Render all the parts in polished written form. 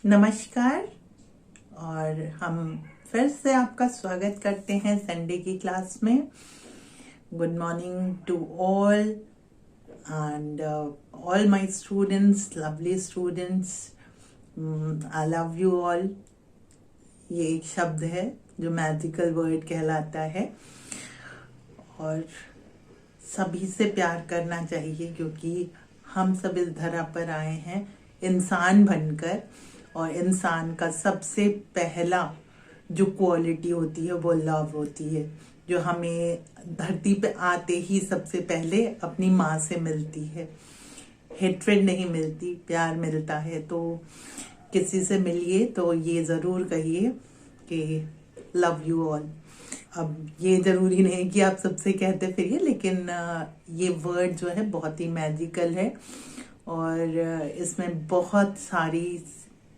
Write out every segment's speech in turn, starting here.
नमस्कार। और हम फिर से आपका स्वागत करते हैं संडे की क्लास में। Good morning to all and all my students, lovely students. I love you all. ये एक शब्द है जो मैजिकल वर्ड कहलाता है और सभी से प्यार करना चाहिए, क्योंकि हम सब इस धरा पर आए हैं इंसान बनकर, और इंसान का सबसे पहला जो क्वालिटी होती है वो लव होती है, जो हमें धरती पे आते ही सबसे पहले अपनी माँ से मिलती है। हेट्रेड नहीं मिलती, प्यार मिलता है। तो किसी से मिलिए तो ये ज़रूर कहिए कि लव यू ऑल। अब ये ज़रूरी नहीं कि आप सबसे कहते फिरिए, लेकिन ये वर्ड जो है बहुत ही मैजिकल है और इसमें बहुत सारी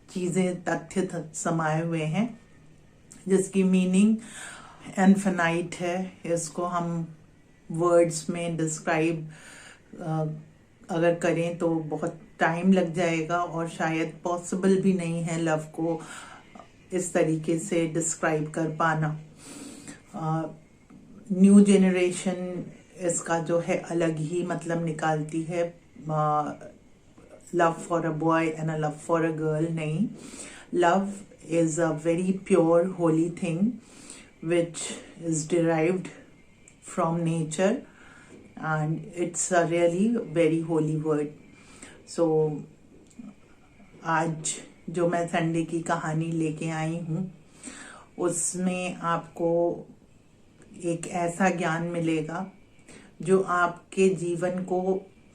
चीज़ें, तथ्य समाये हुए हैं जिसकी मीनिंग इनफिनाइट है। इसको हम वर्ड्स में डिस्क्राइब अगर करें तो बहुत टाइम लग जाएगा और शायद पॉसिबल भी नहीं है लव को इस तरीके से डिस्क्राइब कर पाना। न्यू जनरेशन इसका जो है अलग ही मतलब निकालती है। Love for a boy and a love for a girl नहीं। Love is a very pure, holy thing which is derived from nature, and it's a really very holy word. So आज जो मैं संडे की कहानी लेके आई हूँ उसमें आपको एक ऐसा ज्ञान मिलेगा जो आपके जीवन को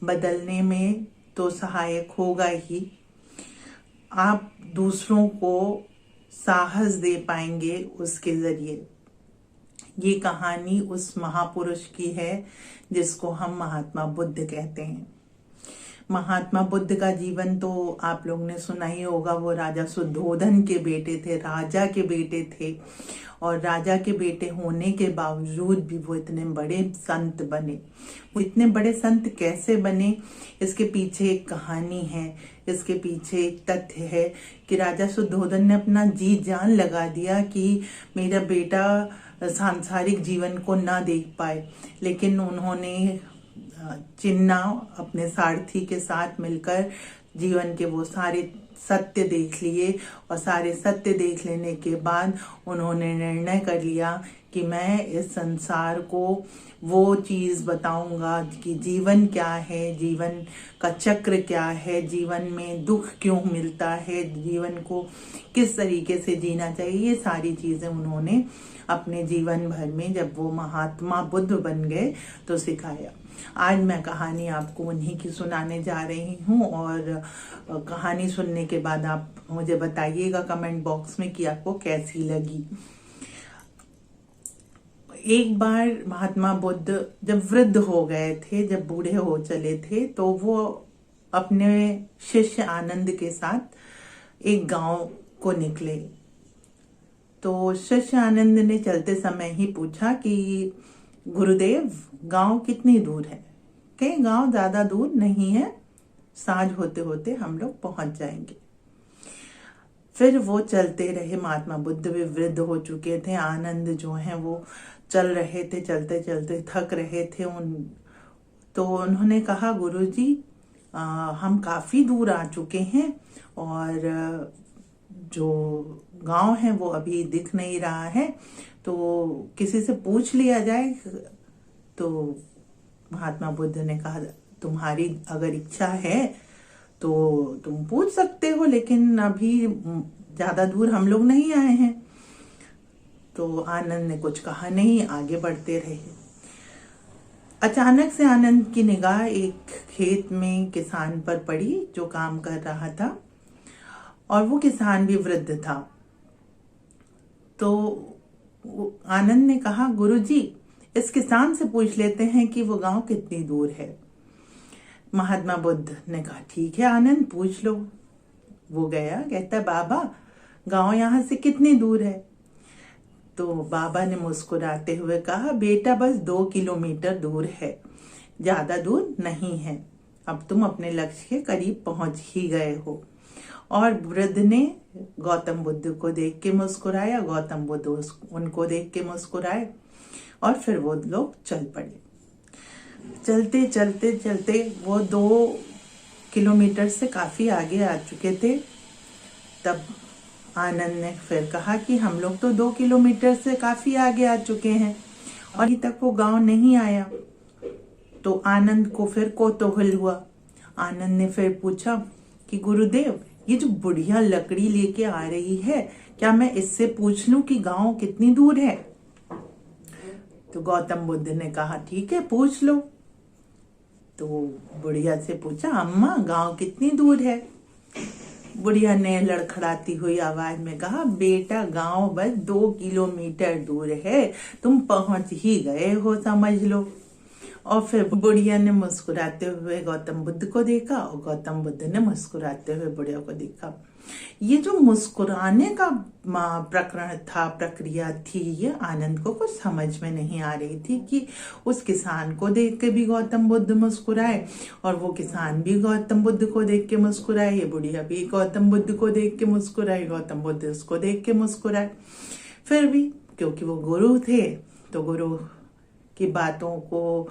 बदलने में तो सहायक होगा ही, आप दूसरों को साहस दे पाएंगे उसके जरिए। ये कहानी उस महापुरुष की है जिसको हम महात्मा बुद्ध कहते हैं। महात्मा बुद्ध का जीवन तो आप लोग ने सुना ही होगा। वो राजा सुद्धोधन के बेटे थे, राजा के बेटे थे, और राजा के बेटे होने के बावजूद भी वो इतने बड़े संत बने। वो इतने बड़े संत कैसे बने, इसके पीछे एक कहानी है, इसके पीछे एक तथ्य है कि राजा सुद्धोधन ने अपना जी जान लगा दिया कि मेरा बेटा सांसारिक जीवन को ना देख पाए, लेकिन उन्होंने चिन्ना अपने सारथी के साथ मिलकर जीवन के वो सारे सत्य देख लिए, और सारे सत्य देख लेने के बाद उन्होंने निर्णय कर लिया कि मैं इस संसार को वो चीज़ बताऊंगा कि जीवन क्या है, जीवन का चक्र क्या है, जीवन में दुख क्यों मिलता है, जीवन को किस तरीके से जीना चाहिए। ये सारी चीज़ें उन्होंने अपने जीवन भर में जब वो महात्मा बुद्ध बन गए तो सिखाया। आज मैं कहानी आपको उन्हीं की सुनाने जा रही हूँ, और कहानी सुनने के बाद आप मुझे बताइएगा कमेंट बॉक्स में कि आपको कैसी लगी। एक बार महात्मा बुद्ध जब वृद्ध हो गए थे, जब बूढ़े हो चले थे, तो वो अपने शिष्य आनंद के साथ एक गांव को निकले। तो शिष्य आनंद ने चलते समय ही पूछा कि गुरुदेव, गांव कितनी दूर है? कहीं गांव ज्यादा दूर नहीं है, सांझ होते होते हम लोग पहुंच जाएंगे। फिर वो चलते रहे। महात्मा बुद्ध भी वृद्ध हो चुके थे, आनंद जो है वो चल रहे थे, चलते चलते थक रहे थे। तो उन्होंने कहा, गुरुजी, हम काफी दूर आ चुके हैं और जो गांव है वो अभी दिख नहीं रहा है, तो किसी से पूछ लिया जाए। तो महात्मा बुद्ध ने कहा, तुम्हारी अगर इच्छा है तो तुम पूछ सकते हो, लेकिन अभी ज्यादा दूर हम लोग नहीं आए हैं। तो आनंद ने कुछ कहा नहीं, आगे बढ़ते रहे। अचानक से आनंद की निगाह एक खेत में किसान पर पड़ी जो काम कर रहा था, और वो किसान भी वृद्ध था। तो आनंद ने कहा, गुरुजी, इस किसान से पूछ लेते हैं कि वो गांव कितनी दूर है। महात्मा बुद्ध ने कहा, ठीक है आनंद, पूछ लो। वो गया, कहता, बाबा, गांव यहाँ से कितनी दूर है? तो बाबा ने मुस्कुराते हुए कहा, बेटा, बस 2 किलोमीटर दूर है, ज्यादा दूर नहीं है। अब तुम अपने लक्ष्य के करीब पहुंच ही गए हो। और वृद्ध ने गौतम बुद्ध को देख के मुस्कुराया, गौतम बुद्ध उनको देख के मुस्कुराए और फिर वो लोग चल पड़े। चलते चलते चलते वो 2 किलोमीटर से काफी आगे आ चुके थे। तब आनंद ने फिर कहा कि हम लोग तो 2 किलोमीटर से काफी आगे आ चुके हैं और अभी तक वो गांव नहीं आया। तो आनंद को फिर कौतूहल हुआ। आनंद ने फिर पूछा कि गुरुदेव, ये जो बुढ़िया लकड़ी लेके आ रही है, क्या मैं इससे पूछ लूं कि गांव कितनी दूर है? तो गौतम बुद्ध ने कहा ठीक है, पूछ लो। तो बुढ़िया से पूछा, अम्मा गांव कितनी दूर है? बुढ़िया ने लड़खड़ाती हुई आवाज में कहा, बेटा गांव बस 2 किलोमीटर दूर है, तुम पहुंच ही गए हो समझ लो। और फिर बुढ़िया ने मुस्कुराते हुए गौतम बुद्ध को देखा और गौतम बुद्ध ने मुस्कुराते हुए बुढ़िया को देखा। ये जो मुस्कुराने का प्रकरण था, प्रक्रिया थी, ये आनंद को कुछ समझ में नहीं आ रही थी कि उस किसान को देख के भी गौतम बुद्ध मुस्कुराए और वो किसान भी गौतम बुद्ध को देख के मुस्कुराए, ये बुढ़िया भी गौतम बुद्ध को देख के मुस्कुराए, गौतम बुद्ध उसको देख के मुस्कुराए। फिर भी क्योंकि वो गुरु थे तो गुरु की बातों को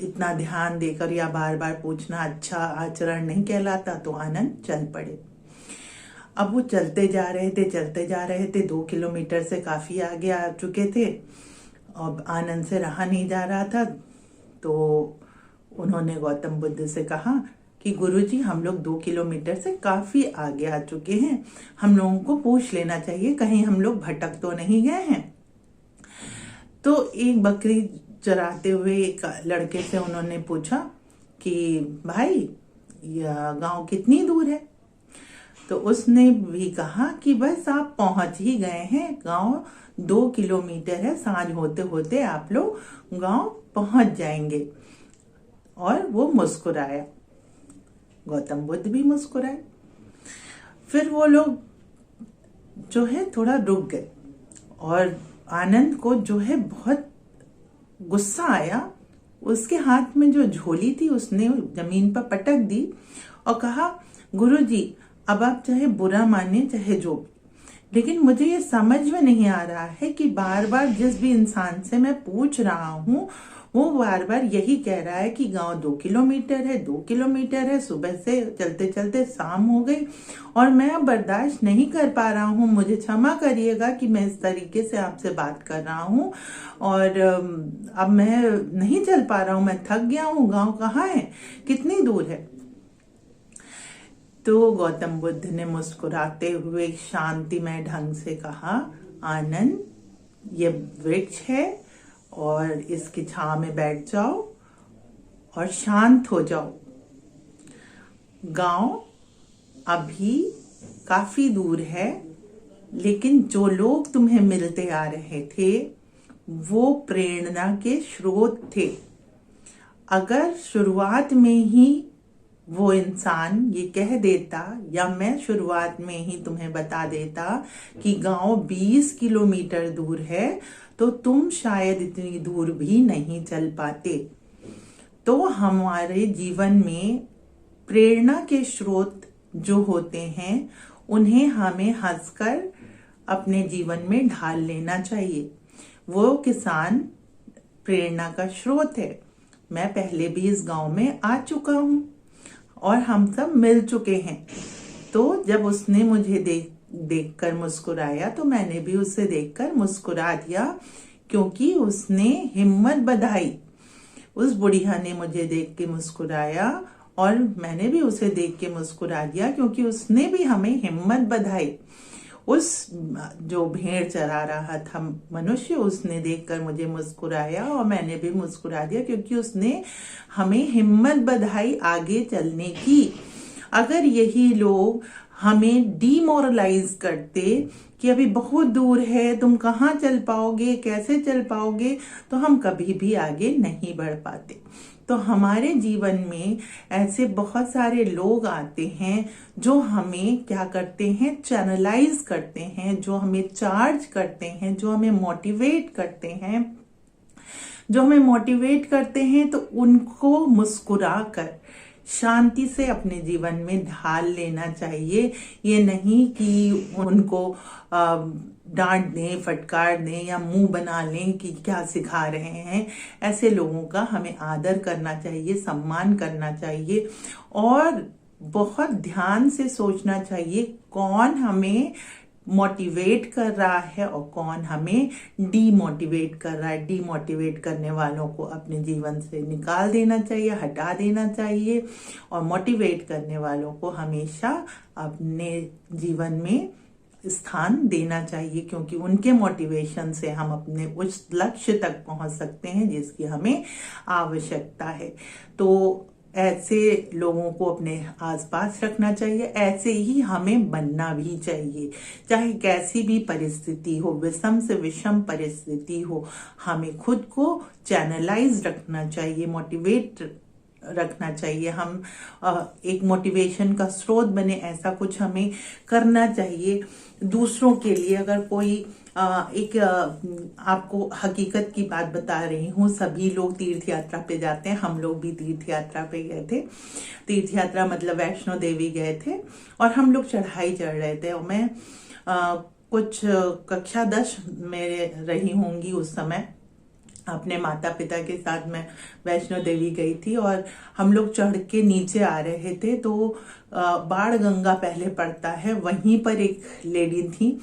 इतना ध्यान देकर या बार बार पूछना अच्छा आचरण नहीं कहलाता, तो आनंद चल पड़े। अब वो चलते जा रहे थे 2 किलोमीटर से काफी आगे आ चुके थे। अब आनंद से रहा नहीं जा रहा था, तो उन्होंने गौतम बुद्ध से कहा कि गुरुजी, हम लोग 2 किलोमीटर से काफी आगे आ चुके हैं, हम लोगों को पूछ लेना चाहिए कहीं हम लोग भटक तो नहीं गए हैं। तो एक बकरी चराते हुए एक लड़के से उन्होंने पूछा कि भाई, यह गांव कितनी दूर है? तो उसने भी कहा कि बस आप पहुंच ही गए हैं, गांव 2 किलोमीटर है, सांझ होते होते आप लोग गांव पहुंच जाएंगे। और वो मुस्कुराया, गौतम बुद्ध भी मुस्कुराए। फिर वो लोग जो है थोड़ा रुक गए और आनंद को जो है बहुत गुस्सा आया। उसके हाथ में जो झोली थी उसने जमीन पर पटक दी और कहा, गुरुजी, अब आप चाहे बुरा माने चाहे जो भी, लेकिन मुझे ये समझ में नहीं आ रहा है कि बार बार जिस भी इंसान से मैं पूछ रहा हूँ वो बार बार यही कह रहा है कि गांव 2 किलोमीटर है, 2 किलोमीटर है। सुबह से चलते चलते शाम हो गई और मैं अब बर्दाश्त नहीं कर पा रहा हूँ। मुझे क्षमा करिएगा कि मैं इस तरीके से आपसे बात कर रहा हूँ और अब मैं नहीं चल पा रहा हूँ, मैं थक गया हूँ। गांव कहाँ है, कितनी दूर है? तो गौतम बुद्ध ने मुस्कुराते हुए शांतिमय ढंग से कहा, आनंद, ये वृक्ष है और इसकी छांव में बैठ जाओ और शांत हो जाओ। गांव अभी काफी दूर है, लेकिन जो लोग तुम्हें मिलते आ रहे थे वो प्रेरणा के स्रोत थे। अगर शुरुआत में ही वो इंसान ये कह देता या मैं शुरुआत में ही तुम्हें बता देता कि गांव 20 किलोमीटर दूर है, तो तुम शायद इतनी दूर भी नहीं चल पाते। तो हमारे जीवन में प्रेरणा के स्रोत जो होते हैं उन्हें हमें हंसकर अपने जीवन में ढाल लेना चाहिए। वो किसान प्रेरणा का स्रोत है। मैं पहले भी इस गांव में आ चुका हूं और हम सब मिल चुके हैं। तो जब उसने मुझे देखकर मुस्कुराया तो मैंने भी उसे देखकर मुस्कुरा दिया, क्योंकि उसने हिम्मत बधाई। उस बुढ़िया ने मुझे देख के मुस्कुराया और मैंने भी उसे देख के मुस्कुरा दिया, क्योंकि उसने भी हमें हिम्मत बधाई। उस जो भेड़ चरा रहा था मनुष्य, उसने देखकर मुझे मुस्कुराया और मैंने भी मुस्कुरा दिया, क्योंकि उसने हमें हिम्मत बधाई आगे चलने की। अगर यही लोग हमें डीमोरलाइज करते कि अभी बहुत दूर है, तुम कहाँ चल पाओगे, कैसे चल पाओगे, तो हम कभी भी आगे नहीं बढ़ पाते। तो हमारे जीवन में ऐसे बहुत सारे लोग आते हैं जो हमें क्या करते हैं, चैनलाइज करते हैं, जो हमें चार्ज करते हैं, जो हमें मोटिवेट करते हैं। तो उनको मुस्कुरा कर शांति से अपने जीवन में ढाल लेना चाहिए। ये नहीं कि उनको डांट दें, फटकार दें या मुंह बना लें कि क्या सिखा रहे हैं। ऐसे लोगों का हमें आदर करना चाहिए, सम्मान करना चाहिए और बहुत ध्यान से सोचना चाहिए कौन हमें मोटिवेट कर रहा है और कौन हमें डीमोटिवेट कर रहा है। डीमोटिवेट करने वालों को अपने जीवन से निकाल देना चाहिए, हटा देना चाहिए और मोटिवेट करने वालों को हमेशा अपने जीवन में स्थान देना चाहिए, क्योंकि उनके मोटिवेशन से हम अपने उस लक्ष्य तक पहुंच सकते हैं जिसकी हमें आवश्यकता है। तो ऐसे लोगों को अपने आसपास रखना चाहिए, ऐसे ही हमें बनना भी चाहिए। चाहे कैसी भी परिस्थिति हो, विषम से विषम परिस्थिति हो, हमें खुद को चैनलाइज रखना चाहिए, मोटिवेट रखना चाहिए। हम एक मोटिवेशन का स्रोत बने, ऐसा कुछ हमें करना चाहिए दूसरों के लिए। अगर कोई आपको हकीकत की बात बता रही हूँ, सभी लोग तीर्थ यात्रा पे जाते हैं, हम लोग भी तीर्थ यात्रा पे गए थे। तीर्थ यात्रा मतलब वैष्णो देवी गए थे और हम लोग चढ़ाई चढ़ रहे थे और मैं कुछ कक्षा 10 में रही होंगी उस समय। अपने माता पिता के साथ मैं वैष्णो देवी गई थी और हम लोग चढ़ के नीचे आ रहे थे तो बाण गंगा पहले पड़ता है, वहीं पर एक लेडी थी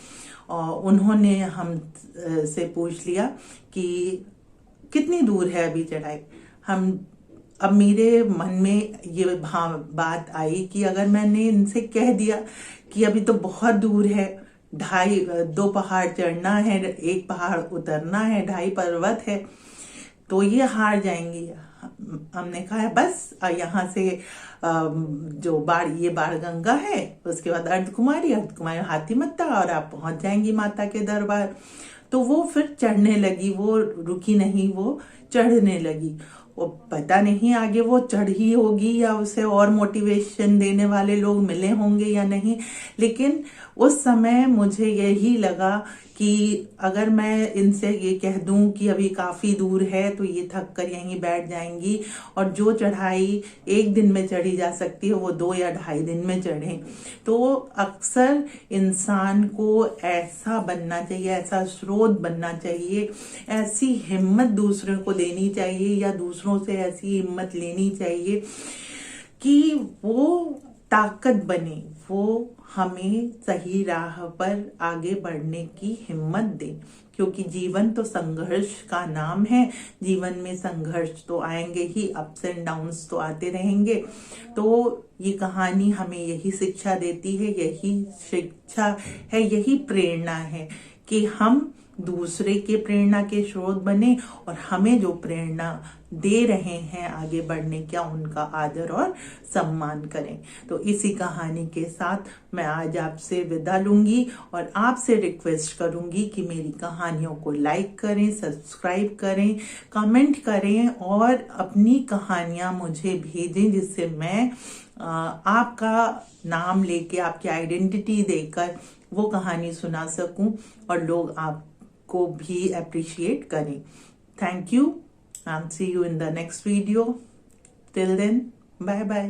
और उन्होंने हम से पूछ लिया कि कितनी दूर है अभी चढ़ाई। अब मेरे मन में ये बात आई कि अगर मैंने इनसे कह दिया कि अभी तो बहुत दूर है, 2 पहाड़ चढ़ना है, 1 पहाड़ उतरना है, 2.5 पर्वत है, तो ये हार जाएंगी। हमने कहा बस यहाँ से जो ये बाण गंगा है, उसके बाद अर्धकुमारी हाथीमत्ता और आप पहुंच जाएंगी माता के दरबार। तो वो फिर चढ़ने लगी, वो रुकी नहीं, वो चढ़ने लगी। वो पता नहीं आगे वो चढ़ी होगी या उसे और मोटिवेशन देने वाले लोग मिले होंगे या नहीं, लेकिन उस समय मुझे यही लगा कि अगर मैं इनसे ये कह दूं कि अभी काफी दूर है तो ये थक कर यहीं बैठ जाएंगी और जो चढ़ाई 1 दिन में चढ़ी जा सकती है वो 2 या 2.5 दिन में चढ़े। तो अक्सर इंसान को ऐसा बनना चाहिए, ऐसा स्रोत बनना चाहिए, ऐसी हिम्मत दूसरों को देनी चाहिए या दूसरों से ऐसी हिम्मत लेनी चाहिए कि वो ताकत बने, वो हमें सही राह पर आगे बढ़ने की हिम्मत दे। क्योंकि जीवन तो संघर्ष का नाम है, जीवन में संघर्ष तो आएंगे ही, अप्स एंड डाउन्स तो आते रहेंगे। तो ये कहानी हमें यही शिक्षा देती है, यही शिक्षा है, यही प्रेरणा है कि हम दूसरे के प्रेरणा के स्रोत बने और हमें जो प्रेरणा दे रहे हैं आगे बढ़ने का, उनका आदर और सम्मान करें। तो इसी कहानी के साथ मैं आज आपसे विदा लूंगी और आपसे रिक्वेस्ट करूंगी कि मेरी कहानियों को लाइक करें, सब्सक्राइब करें, कमेंट करें और अपनी कहानियां मुझे भेजें, जिससे मैं आपका नाम लेके, आपकी आइडेंटिटी देकर वो कहानी सुना सकूं और लोग आपको भी अप्रिशिएट करें। Thank you and see you in the next video. Till then, bye bye.